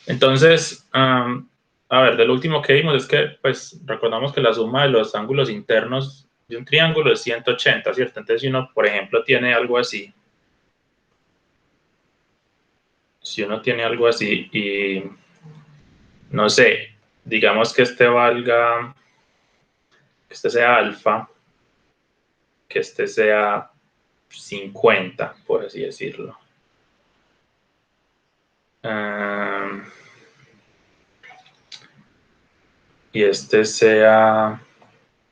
Entonces, a ver, de lo último que vimos es que, pues, recordamos que la suma de los ángulos internos de un triángulo es 180, ¿cierto? Entonces, si uno, por ejemplo, tiene algo así, si uno tiene algo así y, no sé, digamos que este valga, que este sea alfa, que este sea 50, por así decirlo. Y este sea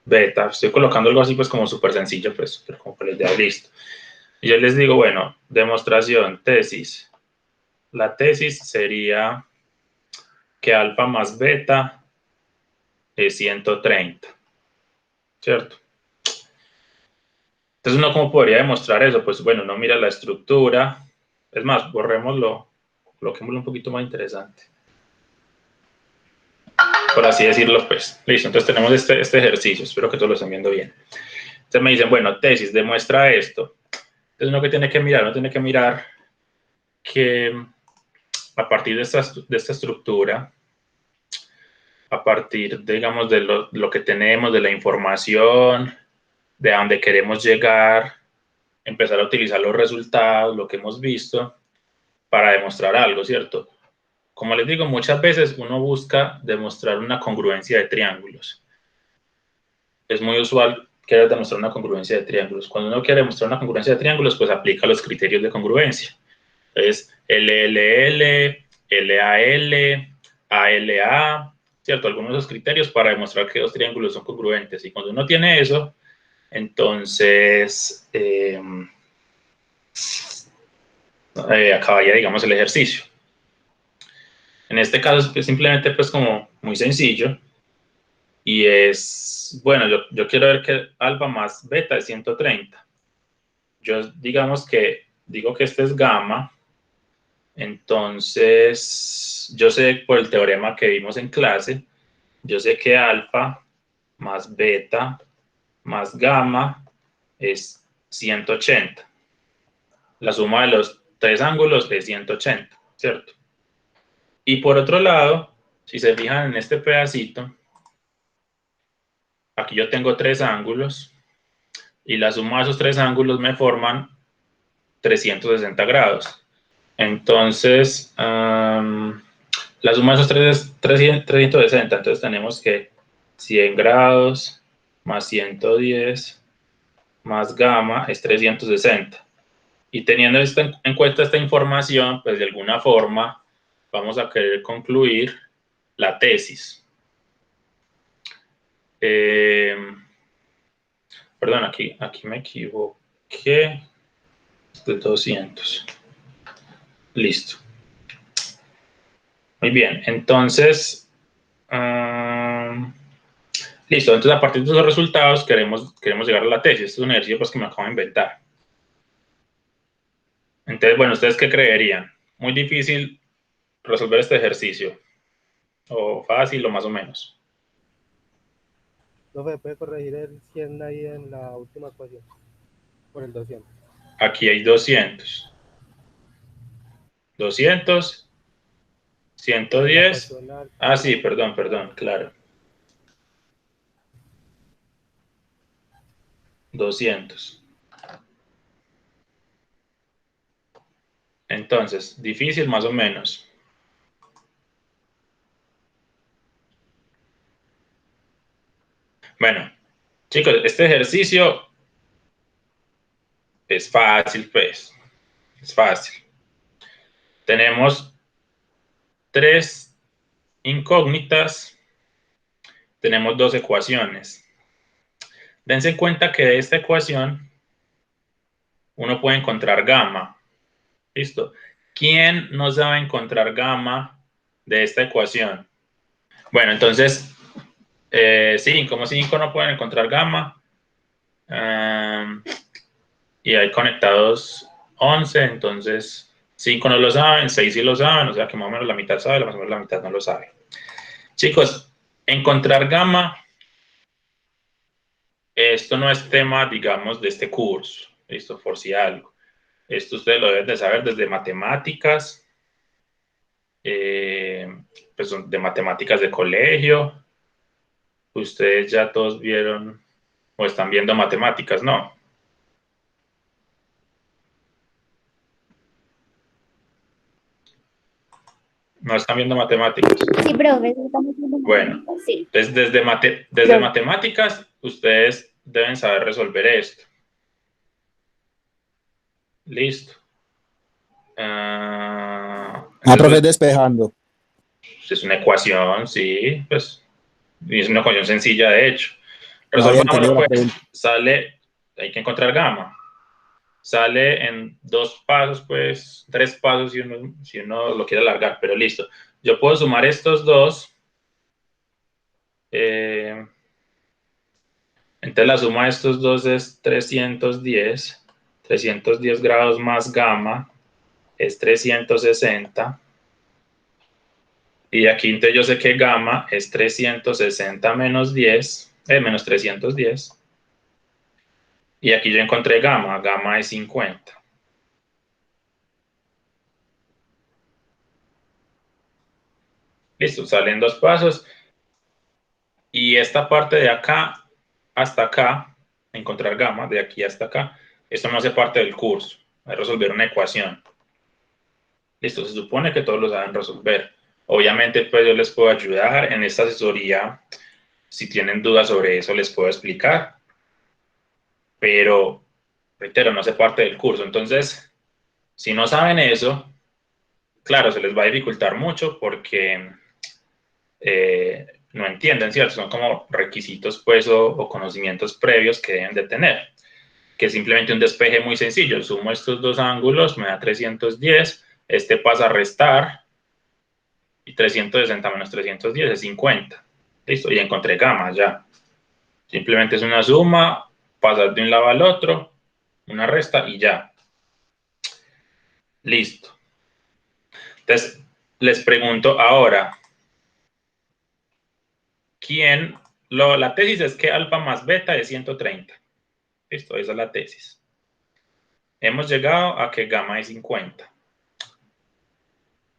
beta. Estoy colocando algo así, pues, como súper sencillo, pues, pero como que les dé listo. Y yo les digo, bueno, demostración, tesis. La tesis sería que alfa más beta es 130, ¿cierto? Entonces, ¿uno cómo podría demostrar eso? Pues, bueno, uno mira la estructura. Es más, borrémoslo, coloquémoslo un poquito más interesante. Por así decirlo, pues. Listo, entonces tenemos este ejercicio. Espero que todos lo estén viendo bien. Entonces me dicen, bueno, tesis, demuestra esto. Entonces, uno que tiene que mirar, uno tiene que mirar que a partir de esta estructura, a partir, digamos, de lo que tenemos, de la información, de a dónde queremos llegar, empezar a utilizar los resultados, lo que hemos visto, para demostrar algo, ¿cierto? Como les digo, muchas veces uno busca demostrar una congruencia de triángulos. Es muy usual querer demostrar una congruencia de triángulos. Cuando uno quiere demostrar una congruencia de triángulos, pues aplica los criterios de congruencia. Es LLL, LAL, ALA, ¿cierto? Algunos de esos criterios para demostrar que dos triángulos son congruentes. Y cuando uno tiene eso, entonces acabaría, digamos, el ejercicio. En este caso es simplemente pues como muy sencillo y es, bueno, yo quiero ver que alfa más beta es 130. Yo digamos que digo que este es gamma. Entonces, yo sé por el teorema que vimos en clase, yo sé que alfa más beta más gamma es 180. La suma de los tres ángulos es 180, ¿cierto? Y por otro lado, si se fijan en este pedacito, aquí yo tengo tres ángulos y la suma de esos tres ángulos me forman 360 grados. Entonces, la suma de esos tres es 360, entonces tenemos que 100 grados más 110 más gamma es 360. Y teniendo en cuenta esta información, pues de alguna forma vamos a querer concluir la tesis. Perdón, aquí me equivoqué. De 200. Listo. Muy bien, entonces... listo, entonces a partir de esos resultados queremos llegar a la tesis. Este es un ejercicio pues, que me acabo de inventar. Entonces, bueno, ¿ustedes qué creerían? ¿Muy difícil resolver este ejercicio? ¿O fácil o más o menos? No se puede corregir el 100 ahí en la última ecuación, por el 200. Aquí hay 200. 200, Pero en la 110. ecuación Ah, sí, alfa, perdón, claro. 200. Entonces, difícil más o menos. Bueno, chicos, este ejercicio es fácil, pues. Es fácil. Tenemos tres incógnitas, tenemos dos ecuaciones. Dense cuenta que de esta ecuación uno puede encontrar gamma. ¿Listo? ¿Quién no sabe encontrar gamma de esta ecuación? Bueno, entonces, 5 no pueden encontrar gamma. Y hay conectados 11, entonces 5 no lo saben, 6 sí lo saben, o sea que más o menos la mitad sabe, más o menos la mitad no lo sabe. Chicos, encontrar gamma, esto no es tema, digamos, de este curso, listo, por si algo. Esto ustedes lo deben de saber desde matemáticas, pues, de matemáticas de colegio. Ustedes ya todos vieron o están viendo matemáticas, ¿no? No están viendo matemáticas. Sí, profe, estamos viendo Bueno, matemáticas, sí. entonces desde matemáticas ustedes deben saber resolver esto. Listo. Profe, despejando. Es una ecuación, sí, pues, y es una ecuación sencilla, de hecho. No había entendido Resolvámoslo, la pues, pregunta. sale, hay que encontrar gamma. Sale en 2 pasos, pues, 3 pasos si uno lo quiere alargar, pero listo. Yo puedo sumar estos dos. Entonces la suma de estos dos es 310. 310 grados más gamma es 360. Y aquí entonces yo sé que gamma es 360 menos 10, menos 310. Y aquí yo encontré gamma, gamma es 50. Listo, salen 2 pasos. Y esta parte de acá hasta acá, encontrar gamma, de aquí hasta acá, esto no hace parte del curso, es resolver una ecuación. Listo, se supone que todos lo saben resolver. Obviamente, pues yo les puedo ayudar en esta asesoría. Si tienen dudas sobre eso, les puedo explicar. Pero, reitero, no hace parte del curso. Entonces, si no saben eso, claro, se les va a dificultar mucho porque no entienden, ¿cierto? Son como requisitos, pues, o conocimientos previos que deben de tener. Que es simplemente un despeje muy sencillo. Sumo estos dos ángulos, me da 310. Este pasa a restar. Y 360 menos 310 es 50. Listo, y encontré gamma ya. Simplemente es una suma, pasar de un lado al otro, una resta y ya. Listo. Entonces, les pregunto ahora, la tesis es que alfa más beta es 130. Listo, esa es la tesis. Hemos llegado a que gamma es 50.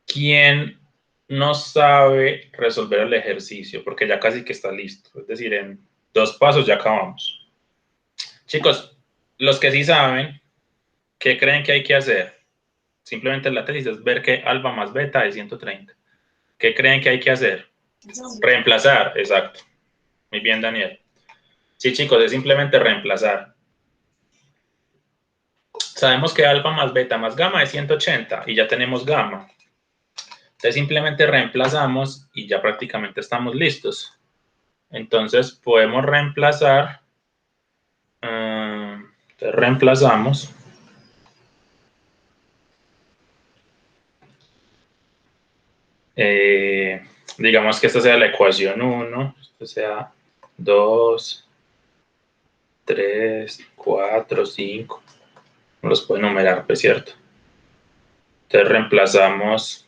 ¿Quién no sabe resolver el ejercicio? Porque ya casi que está listo. Es decir, en 2 pasos ya acabamos. Chicos, los que sí saben, ¿qué creen que hay que hacer? Simplemente la tesis es ver que alfa más beta es 130. ¿Qué creen que hay que hacer? Reemplazar, exacto. Muy bien, Daniel. Sí, chicos, es simplemente reemplazar. Sabemos que alfa más beta más gamma es 180 y ya tenemos gamma. Entonces simplemente reemplazamos y ya prácticamente estamos listos. Entonces podemos reemplazar. Entonces reemplazamos. Digamos que esta sea la ecuación 1, esto sea 2, 3, 4, 5. No los puede enumerar, pues, ¿cierto? Entonces reemplazamos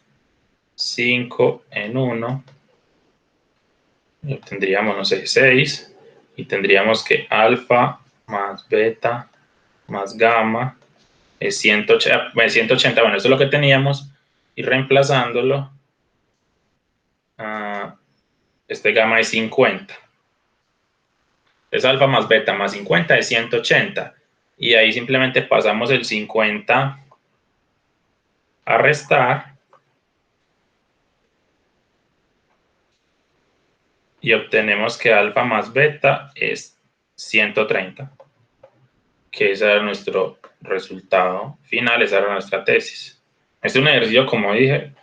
5 en 1. Y obtendríamos, no sé, 6. Y tendríamos que alfa más beta más gamma es 180. Bueno, esto es lo que teníamos. Y reemplazándolo, este gamma es 50. Entonces alfa más beta más 50 es 180. Y ahí simplemente pasamos el 50 a restar. Y obtenemos que alfa más beta es 130. Que ese era nuestro resultado final, esa era nuestra tesis. Es un ejercicio, como dije,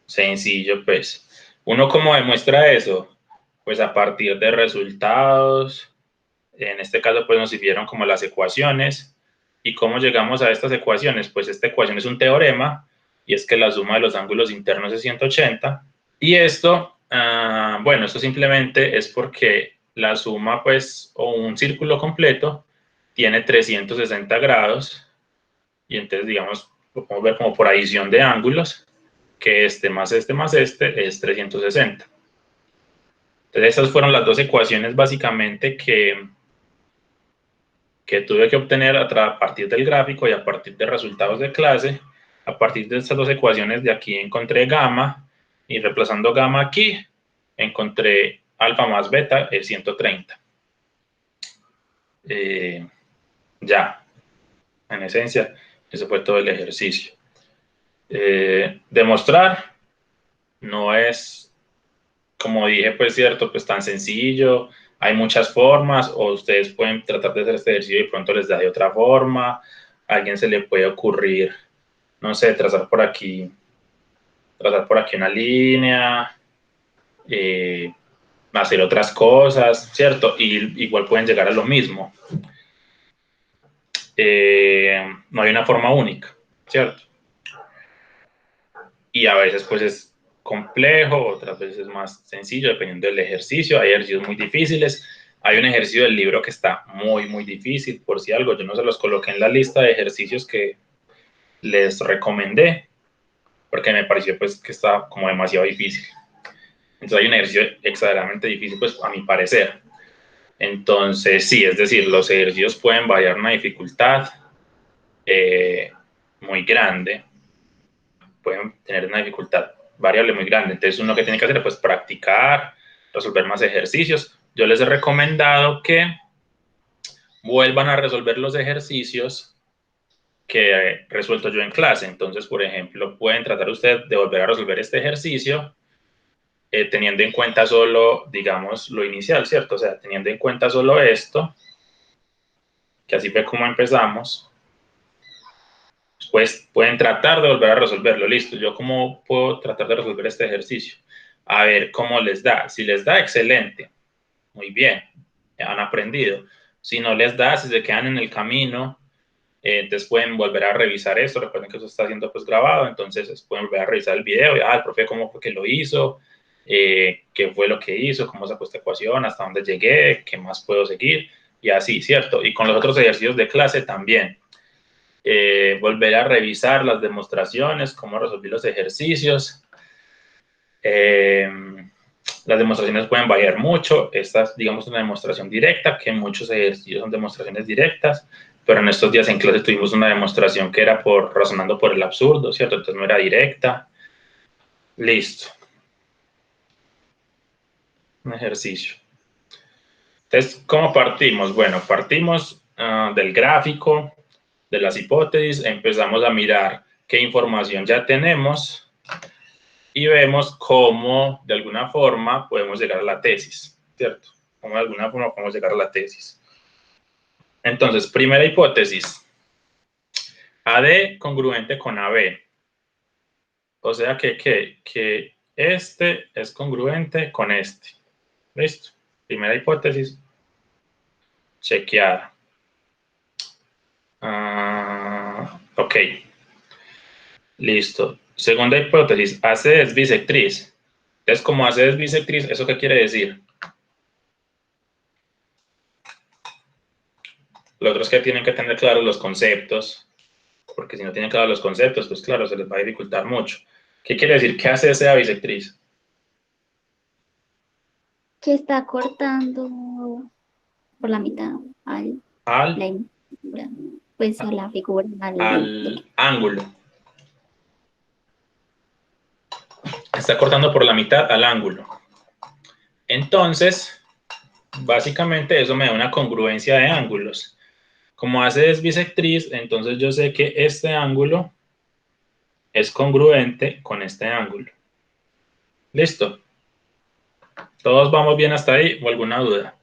sencillo, pues. ¿Uno cómo demuestra eso? Pues a partir de resultados. En este caso, pues nos sirvieron como las ecuaciones. ¿Y cómo llegamos a estas ecuaciones? Pues esta ecuación es un teorema, y es que la suma de los ángulos internos es 180. Y esto, bueno, esto simplemente es porque la suma, pues, o un círculo completo tiene 360 grados. Y entonces, digamos, lo podemos ver como por adición de ángulos, que este más este es 360. Entonces, esas fueron las dos ecuaciones básicamente que tuve que obtener a partir del gráfico y a partir de resultados de clase. A partir de estas dos ecuaciones de aquí encontré gamma, y reemplazando gamma aquí, encontré alfa más beta es 130. Ya, en esencia, ese fue todo el ejercicio. Demostrar no es, como dije, pues cierto, pues tan sencillo. Hay muchas formas, o ustedes pueden tratar de hacer este ejercicio y pronto les da de otra forma. A alguien se le puede ocurrir, no sé, trazar por aquí una línea, hacer otras cosas, ¿cierto? Y igual pueden llegar a lo mismo. No hay una forma única, ¿cierto? Y a veces pues es complejo, otras veces es más sencillo, dependiendo del ejercicio. Hay ejercicios muy difíciles. Hay un ejercicio del libro que está muy, muy difícil, por si algo. Yo no se los coloqué en la lista de ejercicios que les recomendé, porque me pareció pues que está como demasiado difícil. Entonces hay un ejercicio exageradamente difícil, pues a mi parecer. Entonces sí, es decir, los ejercicios pueden variar una dificultad muy grande, pueden tener una dificultad variable muy grande. Entonces uno que tiene que hacer es pues practicar, resolver más ejercicios. Yo les he recomendado que vuelvan a resolver los ejercicios que he resuelto yo en clase. Entonces, por ejemplo, pueden tratar ustedes de volver a resolver este ejercicio teniendo en cuenta solo, digamos, lo inicial, ¿cierto? O sea, teniendo en cuenta solo esto, que así fue como empezamos. Pues pueden tratar de volver a resolverlo. Listo, ¿yo cómo puedo tratar de resolver este ejercicio? A ver cómo les da. Si les da, excelente. Muy bien, han aprendido. Si no les da, si se quedan en el camino, entonces pueden volver a revisar esto. Recuerden que eso está siendo pues grabado, entonces pueden volver a revisar el video. El profe, ¿cómo fue que lo hizo? ¿Qué fue lo que hizo? ¿Cómo sacó esta ecuación? ¿Hasta dónde llegué? ¿Qué más puedo seguir? Y así, ¿cierto? Y con los otros ejercicios de clase también. Volver a revisar las demostraciones, cómo resolví los ejercicios. Las demostraciones pueden variar mucho. Esta es, digamos, una demostración directa, que muchos ejercicios son demostraciones directas, pero en estos días en clase tuvimos una demostración que era razonando por el absurdo, ¿cierto? Entonces no era directa. Listo. Un ejercicio. Entonces, ¿cómo partimos? Bueno, partimos del gráfico, de las hipótesis, empezamos a mirar qué información ya tenemos y vemos cómo, de alguna forma, podemos llegar a la tesis, ¿cierto? Cómo de alguna forma podemos llegar a la tesis. Entonces, primera hipótesis. AD congruente con AB. O sea que este es congruente con este. ¿Listo? Primera hipótesis chequeada. Ok. Listo. Segunda hipótesis, AC es bisectriz. Entonces, como AC es bisectriz, ¿eso qué quiere decir? Lo otro es que tienen que tener claros los conceptos, porque si no tienen claros los conceptos, pues claro, se les va a dificultar mucho. ¿Qué quiere decir que AC sea bisectriz? Que está cortando por la mitad pues a la figura, al ángulo. Está cortando por la mitad al ángulo. Entonces, básicamente eso me da una congruencia de ángulos. Como AC es bisectriz, entonces yo sé que este ángulo es congruente con este ángulo. ¿Listo? ¿Todos vamos bien hasta ahí o alguna duda?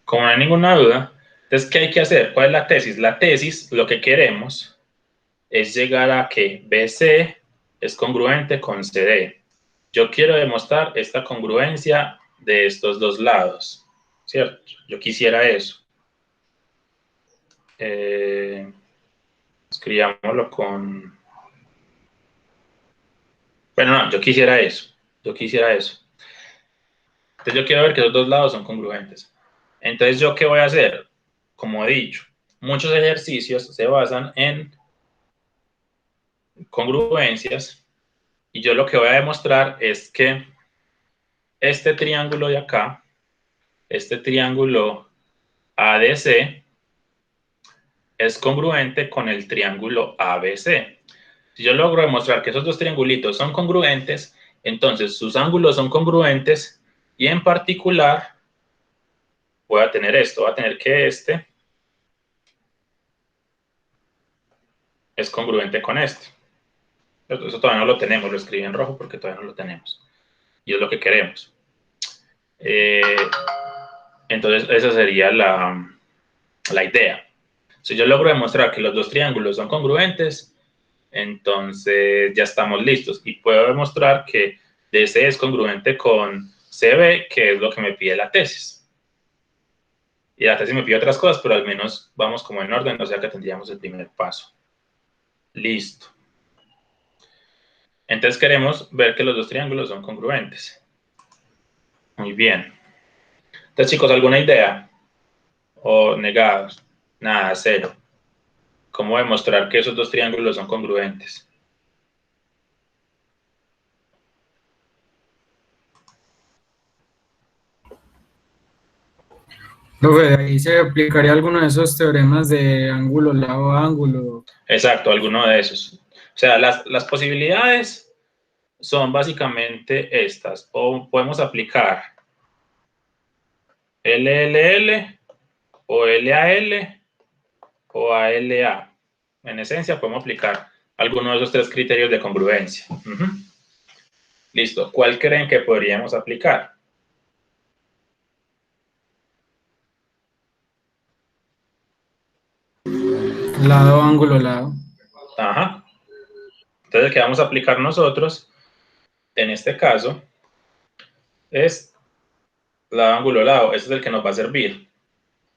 Como no hay ninguna duda, entonces, ¿qué hay que hacer? ¿Cuál es la tesis? La tesis, lo que queremos es llegar a que BC es congruente con CD. Yo quiero demostrar esta congruencia de estos dos lados, ¿cierto? Yo quisiera eso. Escribámoslo con... Bueno, no, yo quisiera eso. Yo quisiera eso. Entonces yo quiero ver que los dos lados son congruentes. Entonces, ¿yo qué voy a hacer? Como he dicho, muchos ejercicios se basan en congruencias y yo lo que voy a demostrar es que este triángulo de acá, este triángulo ADC, es congruente con el triángulo ABC. Si yo logro demostrar que esos dos triangulitos son congruentes, Entonces, sus ángulos son congruentes y en particular voy a tener esto, voy a tener que este es congruente con este. Eso todavía no lo tenemos, lo escribí en rojo porque todavía no lo tenemos. Y es lo que queremos. Entonces, esa sería la idea. Si yo logro demostrar que los dos triángulos son congruentes, entonces ya estamos listos. Y puedo demostrar que DC es congruente con CB, que es lo que me pide la tesis. Y la tesis me pide otras cosas, pero al menos vamos como en orden, o sea que tendríamos el primer paso. Listo. Entonces queremos ver que los dos triángulos son congruentes. Muy bien. Entonces, chicos, ¿alguna idea? ¿O negados? Nada, cero. ¿Cómo demostrar que esos dos triángulos son congruentes? Profe, ahí se aplicaría alguno de esos teoremas de ángulo, lado, ángulo. Exacto, alguno de esos. O sea, las posibilidades son básicamente estas. O podemos aplicar LLL o LAL o ALA. En esencia, podemos aplicar alguno de esos tres criterios de congruencia. Listo. ¿Cuál creen que podríamos aplicar? Lado, ángulo, lado. Ajá. Entonces, el que vamos a aplicar nosotros, en este caso, es lado, ángulo, lado. Ese es el que nos va a servir.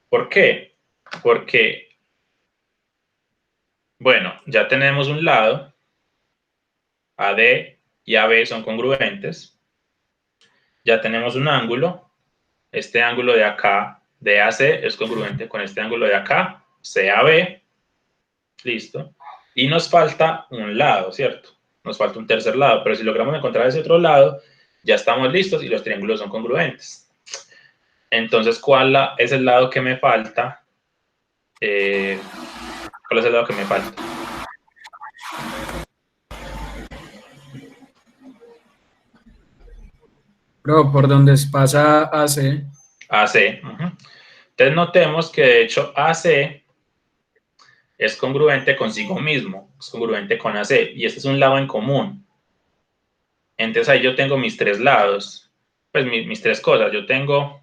¿Por qué? Porque, bueno, ya tenemos un lado, AD y AB son congruentes. Ya tenemos un ángulo. Este ángulo de acá, DAC, es congruente con este ángulo de acá, CAB. Listo. Y nos falta un lado, ¿cierto? Nos falta un tercer lado, pero si logramos encontrar ese otro lado, ya estamos listos y los triángulos son congruentes. Entonces, ¿cuál es el lado que me falta? ¿Cuál es el lado que me falta? Pero por donde pasa AC. AC. Entonces, notemos que de hecho AC es congruente consigo mismo, es congruente con AC, y este es un lado en común. Entonces ahí yo tengo mis tres lados, pues mis tres cosas. Yo tengo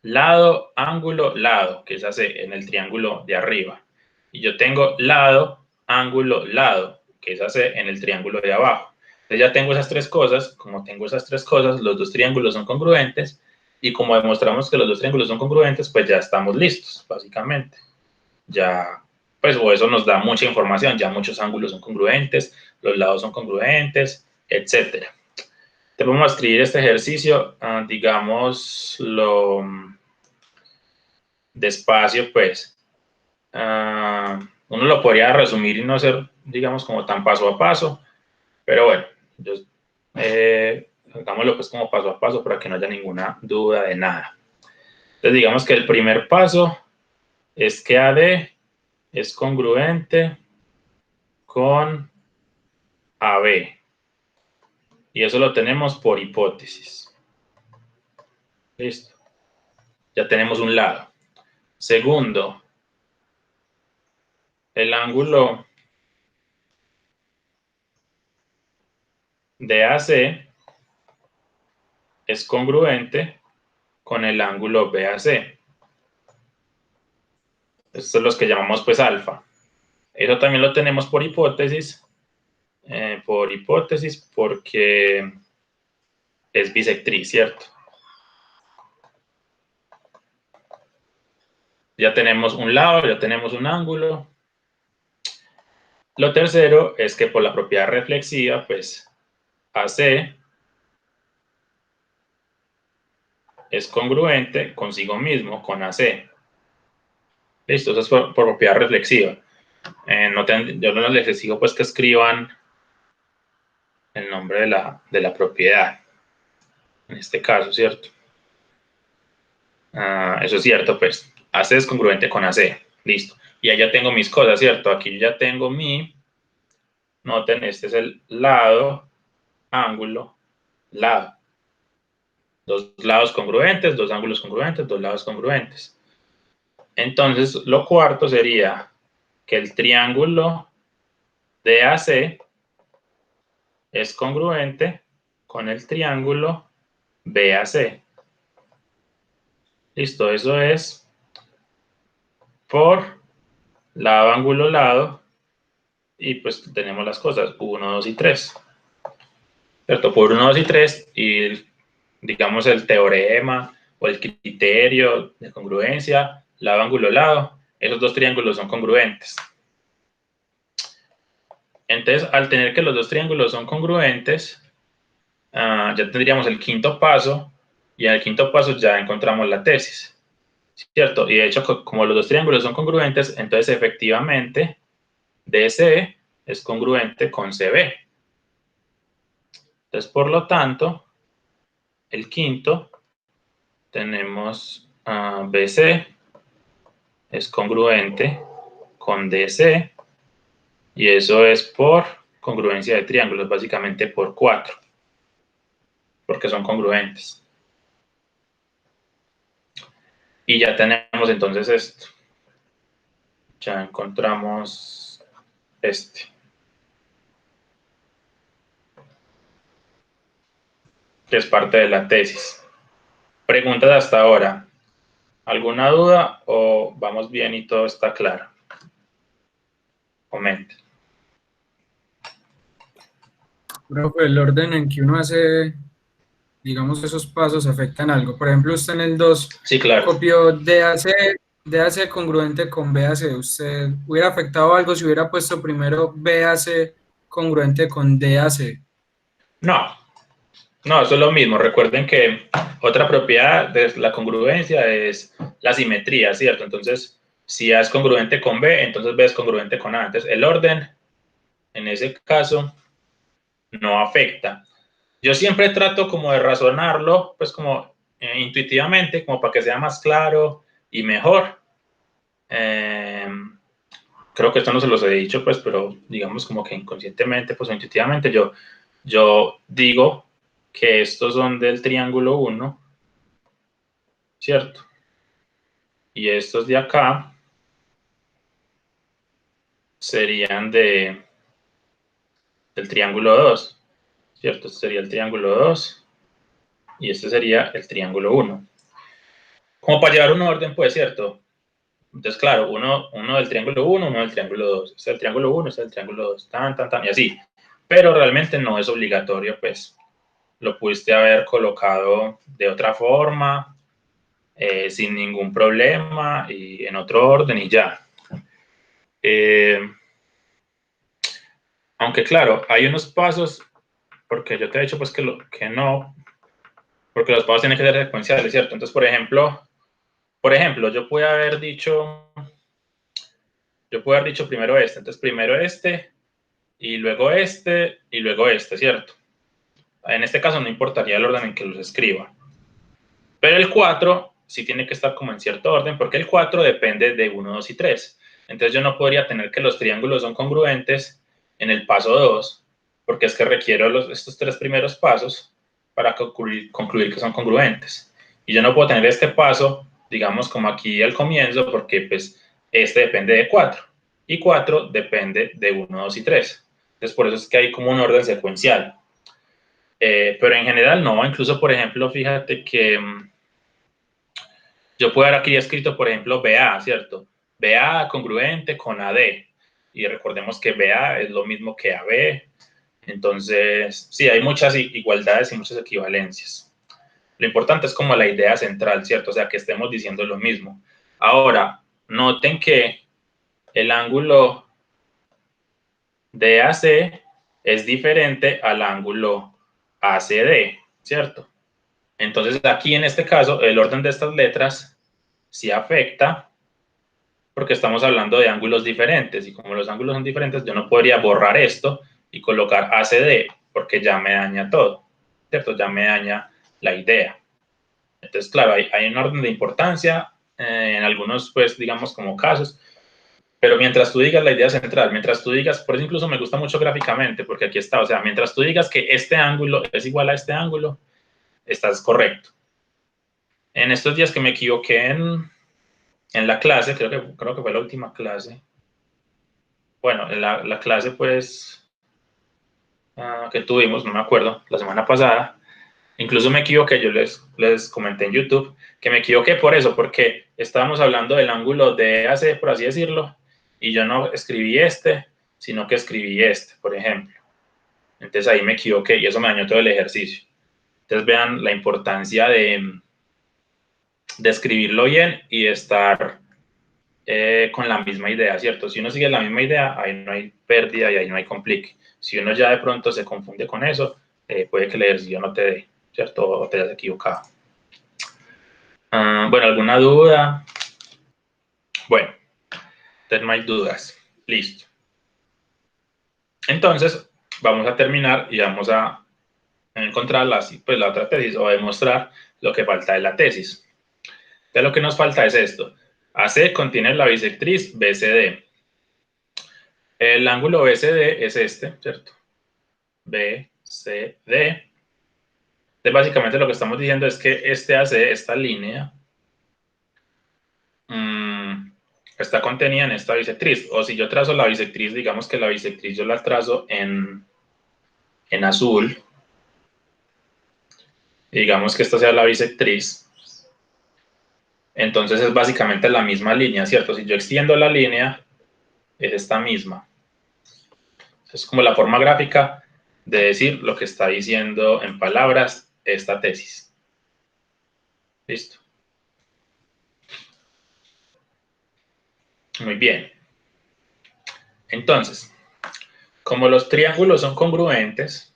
lado, ángulo, lado, que es AC en el triángulo de arriba. Y yo tengo lado, ángulo, lado, que es AC en el triángulo de abajo. Entonces ya tengo esas tres cosas. Como tengo esas tres cosas, los dos triángulos son congruentes. Y como demostramos que los dos triángulos son congruentes, pues ya estamos listos, básicamente. Ya, pues o eso nos da mucha información. Ya muchos ángulos son congruentes, los lados son congruentes, etcétera. Te vamos a escribir este ejercicio, digamos, lo despacio, pues. Uno lo podría resumir y no ser, digamos, como tan paso a paso, pero bueno, hagámoslo pues como paso a paso para que no haya ninguna duda de nada. Entonces, digamos que el primer paso es que AD es congruente con AB. Y eso lo tenemos por hipótesis. Listo. Ya tenemos un lado. Segundo, el ángulo de AC es congruente con el ángulo BAC. Estos son los que llamamos pues alfa. Eso también lo tenemos por hipótesis porque es bisectriz, ¿cierto? Ya tenemos un lado, ya tenemos un ángulo. Lo tercero es que por la propiedad reflexiva, pues AC es congruente consigo mismo, con AC. Listo, eso es por propiedad reflexiva. Yo no les exijo pues que escriban el nombre de la propiedad, en este caso, ¿cierto? Eso es cierto, pues. AC es congruente con AC. Listo. Y ahí ya tengo mis cosas, ¿cierto? Aquí yo ya tengo noten, este es el lado ángulo, lado. Dos lados congruentes, dos ángulos congruentes, dos lados congruentes. Entonces, lo cuarto sería que el triángulo DAC es congruente con el triángulo BAC. Listo, eso es por lado, ángulo, lado. Y pues tenemos las cosas 1, 2 y 3. ¿Cierto? Por 1, 2 y 3 y digamos el teorema o el criterio de congruencia, lado, ángulo, lado, esos dos triángulos son congruentes. Entonces, al tener que los dos triángulos son congruentes, ya tendríamos el quinto paso, y en el quinto paso ya encontramos la tesis, ¿cierto? Y de hecho, como los dos triángulos son congruentes, entonces efectivamente DC es congruente con CB. Entonces, por lo tanto, el quinto, tenemos BC es congruente con DC, y eso es por congruencia de triángulos, básicamente por 4, porque son congruentes. Y ya tenemos entonces esto. Ya encontramos este. Que es parte de la tesis. Preguntas hasta ahora. ¿Alguna duda o vamos bien y todo está claro? Comenten. Profe, el orden en que uno hace, digamos, esos pasos afectan algo. Por ejemplo, usted en el 2 Sí, claro. copió DAC congruente con BAC. ¿Usted hubiera afectado algo si hubiera puesto primero BAC congruente con DAC? No, eso es lo mismo. Recuerden que otra propiedad de la congruencia es la simetría, ¿cierto? Entonces, si A es congruente con B, entonces B es congruente con A. Entonces, el orden, en ese caso, no afecta. Yo siempre trato como de razonarlo, pues como intuitivamente, como para que sea más claro y mejor. Creo que esto no se los he dicho, pues, pero digamos como que inconscientemente, pues intuitivamente, yo digo que estos son del triángulo 1, ¿cierto? Y estos de acá serían del triángulo 2, ¿cierto? Este sería el triángulo 2 y este sería el triángulo 1. Como para llevar un orden, pues, ¿cierto? Entonces, claro, uno del triángulo 1, uno del triángulo 2. Este es el triángulo 1, este es el triángulo 2, tan, y así. Pero realmente no es obligatorio, pues. Lo pudiste haber colocado de otra forma, sin ningún problema, y en otro orden y ya. Aunque, claro, hay unos pasos, porque yo te he dicho, pues, que no, porque los pasos tienen que ser secuenciales, ¿cierto? Entonces, por ejemplo, yo puedo haber dicho primero este, entonces primero este, y luego este, ¿cierto? En este caso no importaría el orden en que los escriba. Pero el 4 sí tiene que estar como en cierto orden, porque el 4 depende de 1, 2 y 3. Entonces yo no podría tener que los triángulos son congruentes en el paso 2, porque es que requiero estos 3 primeros pasos para concluir que son congruentes. Y yo no puedo tener este paso, digamos, como aquí al comienzo, porque pues este depende de 4 y 4 depende de 1, 2 y 3. Entonces por eso es que hay como un orden secuencial. Pero en general no, incluso por ejemplo, fíjate que yo puedo haber aquí escrito, por ejemplo, BA, ¿cierto? BA congruente con AD. Y recordemos que BA es lo mismo que AB. Entonces, sí, hay muchas igualdades y muchas equivalencias. Lo importante es como la idea central, ¿cierto? O sea, que estemos diciendo lo mismo. Ahora, noten que el ángulo DAC es diferente al ángulo ACD, ¿cierto? Entonces, aquí en este caso, el orden de estas letras sí afecta, porque estamos hablando de ángulos diferentes, y como los ángulos son diferentes, yo no podría borrar esto y colocar ACD, porque ya me daña todo, ¿cierto? Ya me daña la idea. Entonces, claro, hay un orden de importancia en algunos, pues, digamos, como casos, Pero mientras tú digas la idea central, mientras tú digas, por eso incluso me gusta mucho gráficamente, porque aquí está, o sea, mientras tú digas que este ángulo es igual a este ángulo, estás correcto. En estos días que me equivoqué en la clase, creo que fue la última clase. Bueno, en la clase, pues, que tuvimos, no me acuerdo, la semana pasada, incluso me equivoqué, yo les comenté en YouTube que me equivoqué por eso, porque estábamos hablando del ángulo DAC, por así decirlo, y yo no escribí este, sino que escribí este, por ejemplo. Entonces ahí me equivoqué y eso me dañó todo el ejercicio. Entonces vean la importancia de escribirlo bien y de estar con la misma idea, ¿cierto? Si uno sigue la misma idea, ahí no hay pérdida y ahí no hay complique. Si uno ya de pronto se confunde con eso, puede que el ejercicio no te dé, ¿cierto? O te hayas equivocado. Bueno, ¿alguna duda? Bueno, entonces no hay dudas. Listo. Entonces, vamos a terminar y vamos a encontrar la otra tesis o demostrar lo que falta de la tesis. Entonces, lo que nos falta es esto. AC contiene la bisectriz BCD. El ángulo BCD es este, ¿cierto? BCD. Entonces, básicamente lo que estamos diciendo es que este AC, esta línea, está contenida en esta bisectriz. O si yo trazo la bisectriz, digamos que la bisectriz yo la trazo en azul. Digamos que esta sea la bisectriz. Entonces es básicamente la misma línea, ¿cierto? Si yo extiendo la línea, es esta misma. Es como la forma gráfica de decir lo que está diciendo en palabras esta tesis. ¿Listo? Muy bien. Entonces, como los triángulos son congruentes,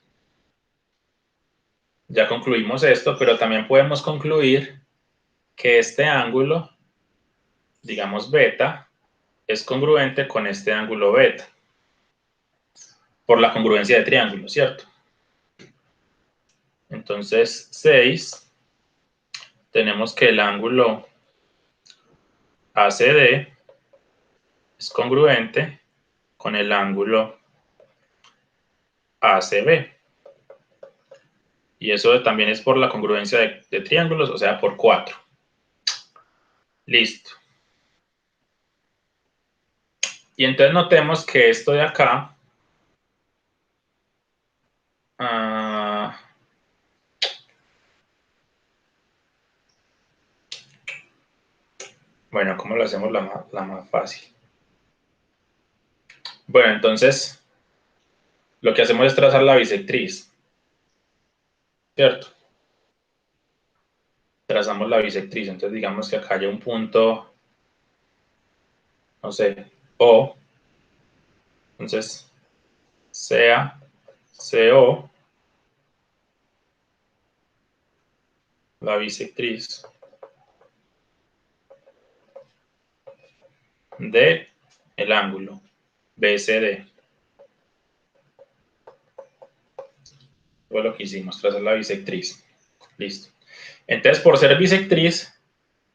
ya concluimos esto, pero también podemos concluir que este ángulo, digamos beta, es congruente con este ángulo beta, por la congruencia de triángulos, ¿cierto? Entonces, 6, tenemos que el ángulo ACD es congruente con el ángulo ACB. Y eso también es por la congruencia de triángulos, o sea, por 4. Listo. Y entonces notemos que esto de acá, bueno, ¿cómo lo hacemos la más fácil? Bueno, entonces, lo que hacemos es trazar la bisectriz, ¿cierto? Trazamos la bisectriz, entonces digamos que acá hay un punto, no sé, O, entonces, sea CO, la bisectriz de el ángulo BCD. Fue lo que hicimos, trazar la bisectriz. Listo. Entonces, por ser bisectriz,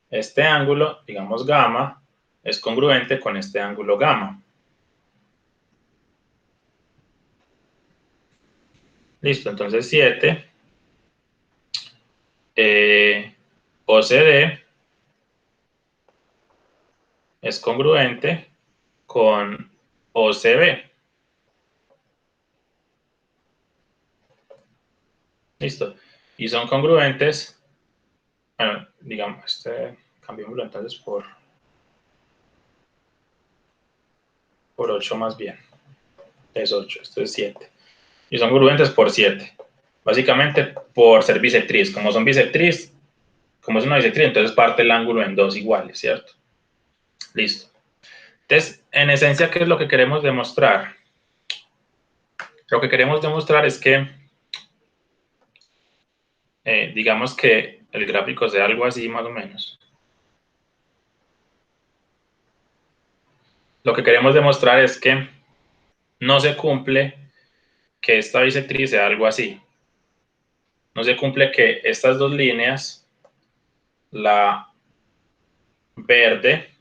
este ángulo, digamos gamma, es congruente con este ángulo gamma. Listo, entonces 7 OCD es congruente con OCB. Listo. Y son congruentes, bueno, digamos, cambiémoslo entonces por 8 más bien. Es 8, esto es 7. Y son congruentes por 7. Básicamente por ser bisectriz. Como son bisectriz, como es una bisectriz, entonces parte el ángulo en 2 iguales, ¿cierto? Listo. Entonces, en esencia, ¿qué es lo que queremos demostrar? Lo que queremos demostrar es que, digamos que el gráfico sea algo así más o menos. Lo que queremos demostrar es que no se cumple que esta bisectriz sea algo así. No se cumple que estas dos líneas, la verde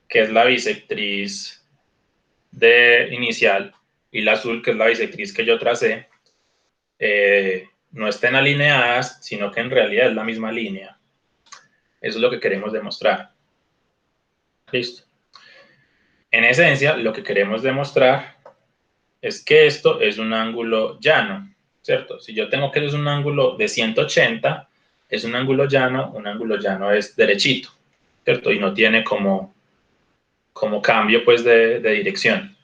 que es la bisectriz de inicial, y la azul, que es la bisectriz que yo tracé, no estén alineadas, sino que en realidad es la misma línea. Eso es lo que queremos demostrar. Listo. En esencia, lo que queremos demostrar es que esto es un ángulo llano, ¿cierto? Si yo tengo que es un ángulo de 180, es un ángulo llano es derechito, ¿cierto? Y no tiene como cambio, pues, de dirección.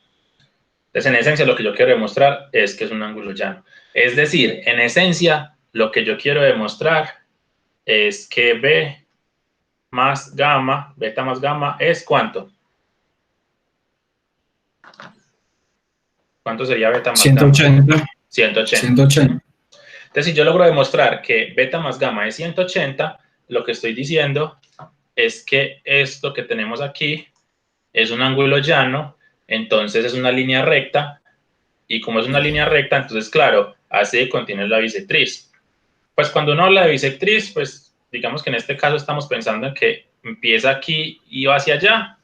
Entonces, en esencia, lo que yo quiero demostrar es que es un ángulo llano. Es decir, en esencia, lo que yo quiero demostrar es que beta más gamma, es ¿cuánto? ¿Cuánto sería beta más 180. gamma? 180. 180. Entonces, si yo logro demostrar que beta más gamma es 180, lo que estoy diciendo es que esto que tenemos aquí es un ángulo llano, entonces es una línea recta, y como es una línea recta, entonces, claro, AC contiene la bisectriz. Pues cuando uno habla de bisectriz, pues digamos que en este caso estamos pensando en que empieza aquí y va hacia allá,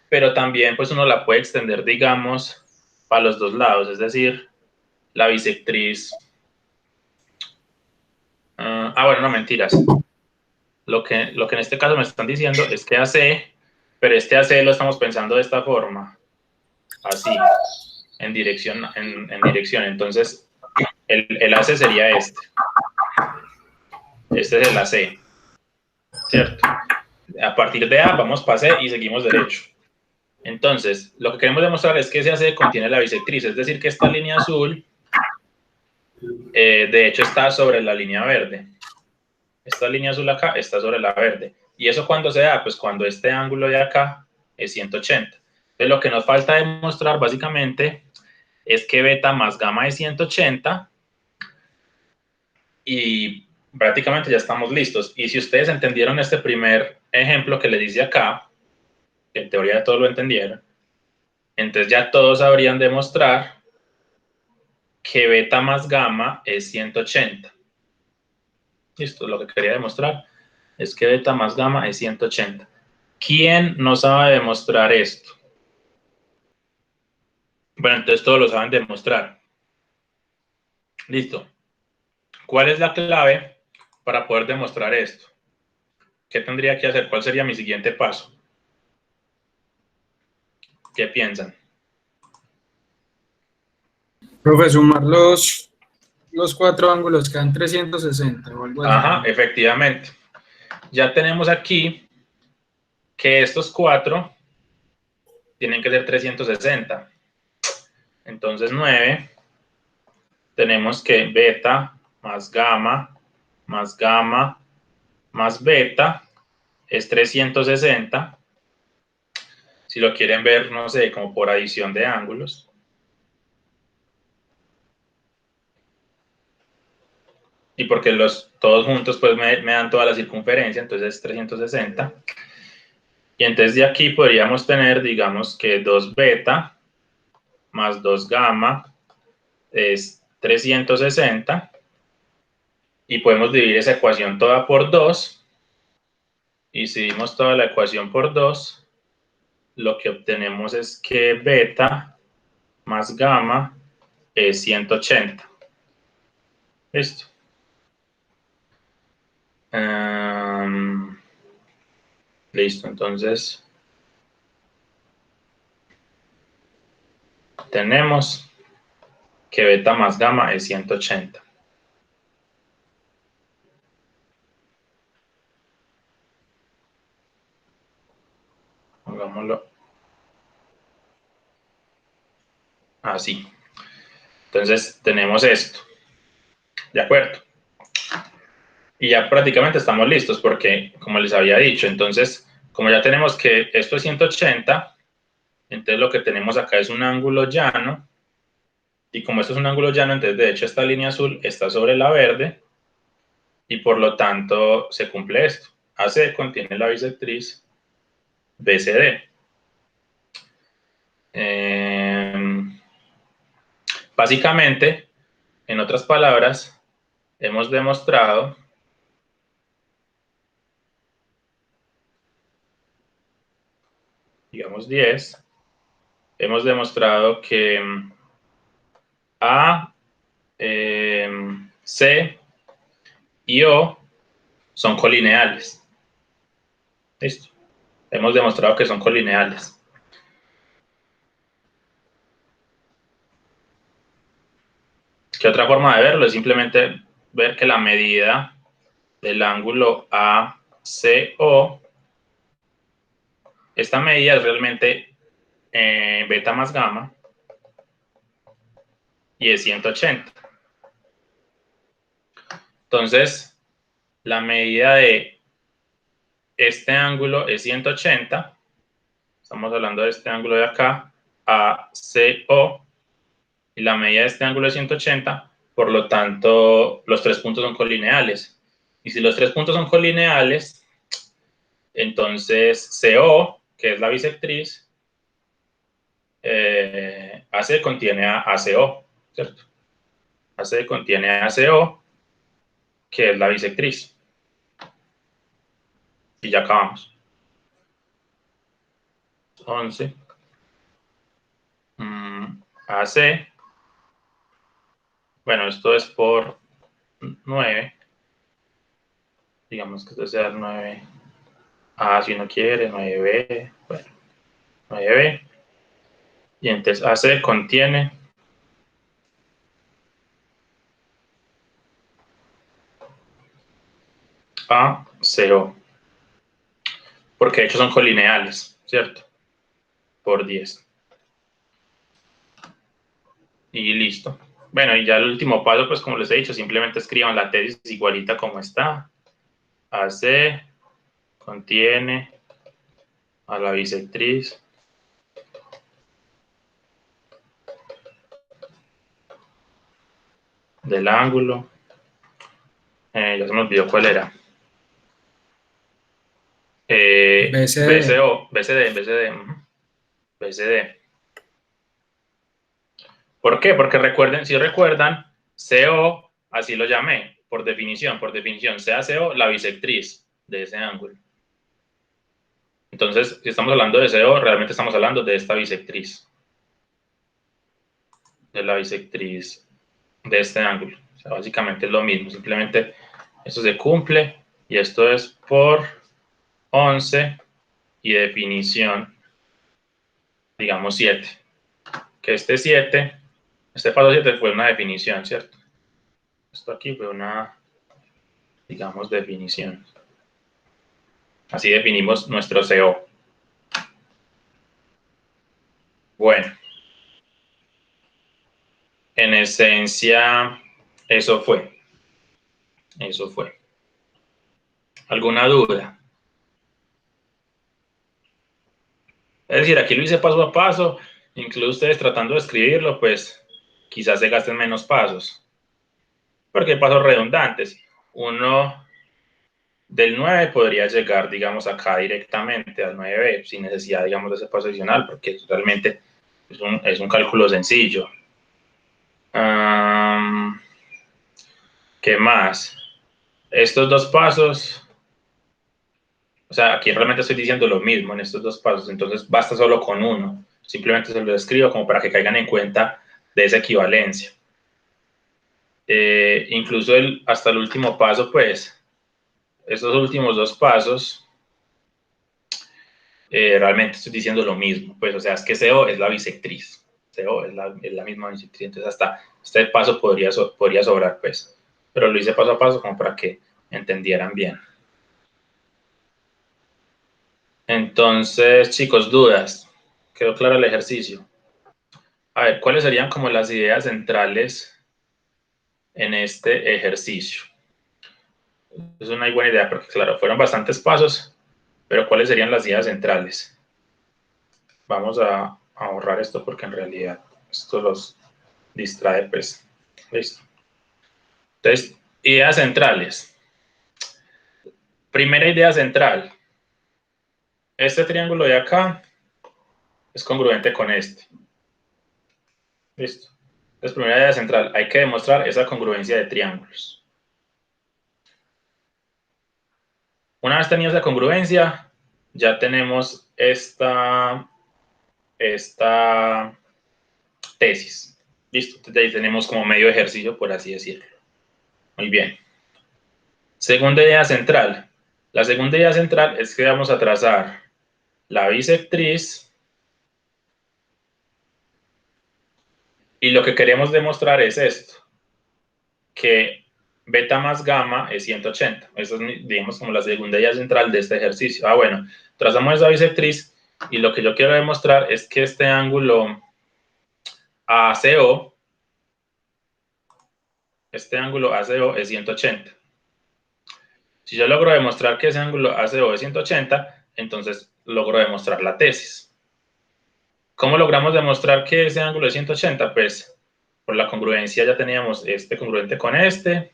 pero también pues uno la puede extender, digamos, para los dos lados, es decir, la bisectriz. Bueno, no, mentiras. Lo que en este caso me están diciendo es que AC, pero este AC lo estamos pensando de esta forma, así, en dirección. Entonces, el AC sería este. Este es el AC, ¿cierto? A partir de A vamos para C y seguimos derecho. Entonces, lo que queremos demostrar es que ese AC contiene la bisectriz, es decir, que esta línea azul, de hecho, está sobre la línea verde. Esta línea azul acá está sobre la verde. ¿Y eso cuándo se da? Pues cuando este ángulo de acá es 180. Entonces, lo que nos falta demostrar básicamente es que beta más gamma es 180, y prácticamente ya estamos listos. Y si ustedes entendieron este primer ejemplo que les dice acá, que en teoría todos lo entendieron, entonces ya todos sabrían demostrar que beta más gamma es 180. Listo, lo que quería demostrar es que beta más gamma es 180. ¿Quién no sabe demostrar esto? Bueno, entonces todos lo saben demostrar. Listo. ¿Cuál es la clave para poder demostrar esto? ¿Qué tendría que hacer? ¿Cuál sería mi siguiente paso? ¿Qué piensan? Profe, sumar los 4 ángulos quedan 360 o algo así. Ajá, efectivamente. Ya tenemos aquí que estos 4 tienen que ser 360. Entonces 9, tenemos que beta más gamma más beta es 360. Si lo quieren ver, no sé, como por adición de ángulos. Y porque todos juntos pues me dan toda la circunferencia, entonces es 360. Y entonces de aquí podríamos tener, digamos que 2 beta más 2 gamma es 360. Y podemos dividir esa ecuación toda por 2. Y si dividimos toda la ecuación por 2, lo que obtenemos es que beta más gamma es 180. Listo. Listo, entonces tenemos que beta más gamma es 180. Pongámoslo así. Entonces tenemos esto. ¿De acuerdo? Y ya prácticamente estamos listos porque, como les había dicho, entonces, como ya tenemos que esto es 180, entonces lo que tenemos acá es un ángulo llano. Y como esto es un ángulo llano, entonces de hecho esta línea azul está sobre la verde, y por lo tanto se cumple esto. AC contiene la bisectriz BCD. Básicamente, en otras palabras, hemos demostrado digamos digamos 10, hemos demostrado que A, C y O son colineales. Listo. Hemos demostrado que son colineales. ¿Qué otra forma de verlo? Es simplemente ver que la medida del ángulo ACO, esta medida es realmente beta más gamma y es 180. Entonces, la medida de este ángulo es 180. Estamos hablando de este ángulo de acá, ACO, y la medida de este ángulo es 180, por lo tanto, los tres puntos son colineales. Y si los tres puntos son colineales, entonces CO, que es la bisectriz, AC contiene a ACO, ¿cierto? AC contiene a ACO, que es la bisectriz. Y ya acabamos. 11. AC. Bueno, esto es por 9. Digamos que esto sea el 9A si uno quiere, 9B. Bueno, 9B. Y entonces AC contiene a CO. Porque de hecho son colineales, ¿cierto? Por 10. Y listo. Bueno, y ya el último paso, pues como les he dicho, simplemente escriban la tesis igualita como está. AC contiene a la bisectriz del ángulo. Ya se me olvidó cuál era. BCD. BCD. ¿Por qué? Porque recuerden, si recuerdan, CO, así lo llamé, por definición, sea CO la bisectriz de ese ángulo. Entonces, si estamos hablando de CO, realmente estamos hablando de esta bisectriz. De la bisectriz de este ángulo. O sea, básicamente es lo mismo, simplemente esto se cumple y esto es por 11 y definición, digamos 7. Que este paso 7 fue una definición, ¿cierto? Esto aquí fue una, digamos, definición. Así definimos nuestro CO. Bueno, en esencia, eso fue. ¿Alguna duda? Es decir, aquí lo hice paso a paso, incluso ustedes tratando de escribirlo, pues quizás se gasten menos pasos. Porque hay pasos redundantes. Uno del 9 podría llegar, digamos, acá directamente al 9b, sin necesidad, digamos, de ese paso adicional, porque realmente es un cálculo sencillo. ¿Qué más? Estos dos pasos, o sea, aquí realmente estoy diciendo lo mismo en estos dos pasos, entonces basta solo con uno. Simplemente se lo escribo como para que caigan en cuenta de esa equivalencia. Incluso hasta el último paso, pues, estos últimos dos pasos, realmente estoy diciendo lo mismo, pues, o sea, es que CO es la bisectriz, CO es la misma bisectriz, entonces hasta este paso podría sobrar, pues, pero lo hice paso a paso como para que entendieran bien. Entonces, chicos, dudas, ¿quedó claro el ejercicio? A ver, ¿cuáles serían como las ideas centrales en este ejercicio? Es una buena idea porque, claro, fueron bastantes pasos, pero ¿cuáles serían las ideas centrales? Vamos a ahorrar esto porque en realidad esto los distrae, pues. Listo. Entonces, ideas centrales. Primera idea central. Este triángulo de acá es congruente con este. Listo. Entonces, primera idea central. Hay que demostrar esa congruencia de triángulos. Una vez tenido esa congruencia, ya tenemos esta esta tesis. Listo, entonces ahí tenemos como medio ejercicio, por así decirlo. Muy bien. Segunda idea central. La segunda idea central es que vamos a trazar la bisectriz y lo que queremos demostrar es esto, que beta más gamma es 180. Esa es, digamos, como la segunda idea central de este ejercicio. Bueno, trazamos esa bisectriz y lo que yo quiero demostrar es que este ángulo ACO, es 180. Si yo logro demostrar que ese ángulo ACO es 180, entonces logro demostrar la tesis. ¿Cómo logramos demostrar que ese ángulo es 180? Pues por la congruencia ya teníamos este congruente con este,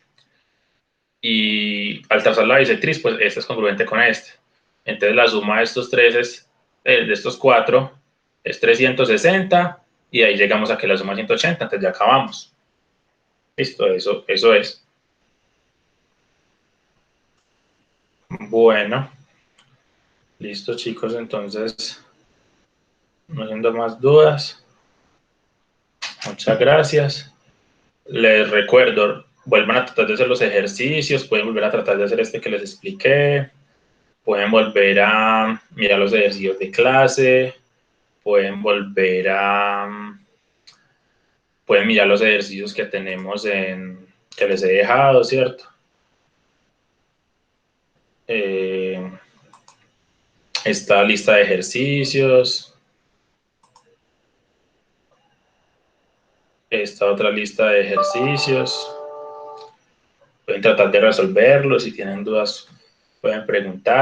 y al trazar la bisectriz, pues este es congruente con este. Entonces la suma de estos tres de estos cuatro es 360, y ahí llegamos a que la suma es 180, entonces ya acabamos. Listo, eso es. Bueno, listo chicos, entonces, no siendo más dudas, muchas gracias. Les recuerdo, vuelvan a tratar de hacer los ejercicios, pueden volver a tratar de hacer este que les expliqué, pueden volver a mirar los ejercicios de clase, pueden mirar los ejercicios que tenemos que les he dejado, ¿cierto? Esta lista de ejercicios, esta otra lista de ejercicios, pueden tratar de resolverlos, si tienen dudas pueden preguntar.